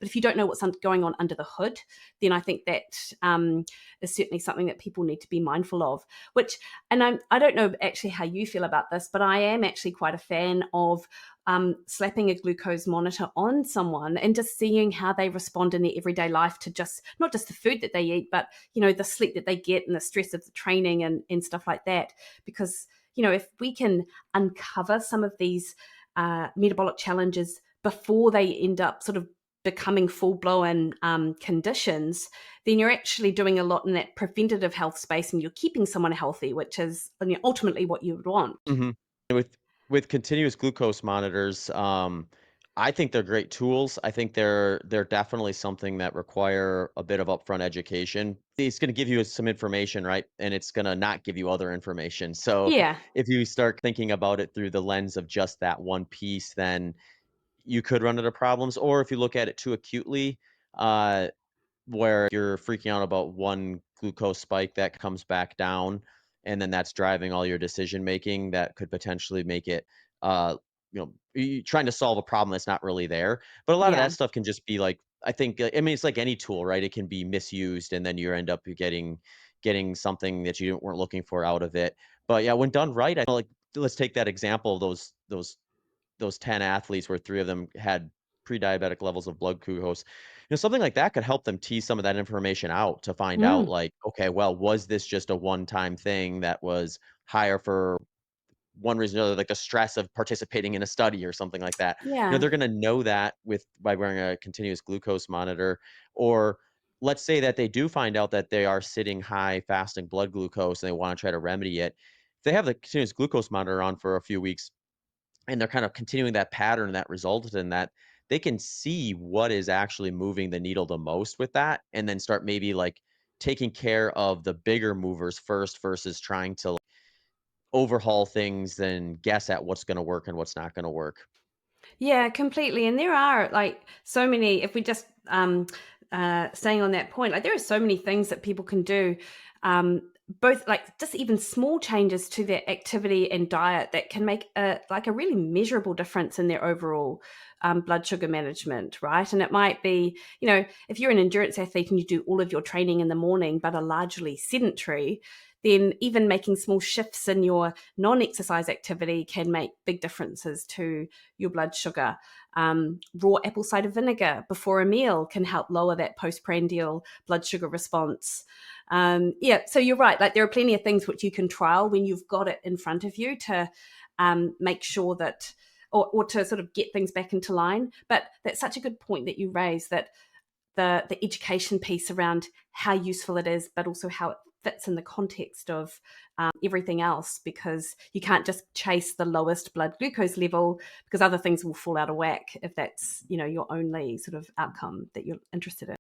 But if you don't know what's going on under the hood, then I think that is certainly something that people need to be mindful of. Which, and I don't know actually how you feel about this, but I am actually quite a fan of slapping a glucose monitor on someone and just seeing how they respond in their everyday life to just not just the food that they eat, but the sleep that they get and the stress of the training and stuff like that. Because if we can uncover some of these metabolic challenges before they end up sort of becoming full-blown conditions, then you're actually doing a lot in that preventative health space, and you're keeping someone healthy, which is ultimately what you would want. Mhm. With continuous glucose monitors, I think they're great tools. I think they're definitely something that require a bit of upfront education. It's gonna give you some information, right? And it's gonna not give you other information. So Yeah, if you start thinking about it through the lens of just that one piece, then you could run into problems. Or if you look at it too acutely, uh, where you're freaking out about one glucose spike that comes back down, and then that's driving all your decision making, that could potentially make it, uh, trying to solve a problem that's not really there. But a lot of yeah. that stuff can just be like, I think, I mean, it's like any tool, right? It can be misused, and then you end up getting something that you weren't looking for out of it. But yeah, when done right, I feel like, let's take that example of those 10 athletes where 3 of them had pre-diabetic levels of blood glucose. Something like that could help them tease some of that information out to find out, Mm, like, okay, well, was this just a one-time thing that was higher for one reason or another, like the stress of participating in a study or something like that? yeah. They're gonna know that with by wearing a continuous glucose monitor. Or let's say that they do find out that they are sitting high fasting blood glucose and they wanna try to remedy it. If they have the continuous glucose monitor on for a few weeks, and they're kind of continuing that pattern that resulted in that, they can see what is actually moving the needle the most with that, and then start maybe like taking care of the bigger movers first versus trying to overhaul things and guess at what's going to work and what's not going to work. Yeah, completely. And there are like so many, if we just staying on that point, like there are so many things that people can do, both like just even small changes to their activity and diet that can make a really measurable difference in their overall blood sugar management, right? And it might be, if you're an endurance athlete and you do all of your training in the morning but are largely sedentary, then even making small shifts in your non-exercise activity can make big differences to your blood sugar. Raw apple cider vinegar before a meal can help lower that postprandial blood sugar response. Yeah, so you're right. Like there are plenty of things which you can trial when you've got it in front of you to make sure that, or to sort of get things back into line. But that's such a good point that you raised, that the education piece around how useful it is, but also how it fits in the context of everything else, because you can't just chase the lowest blood glucose level, because other things will fall out of whack if that's your only sort of outcome that you're interested in.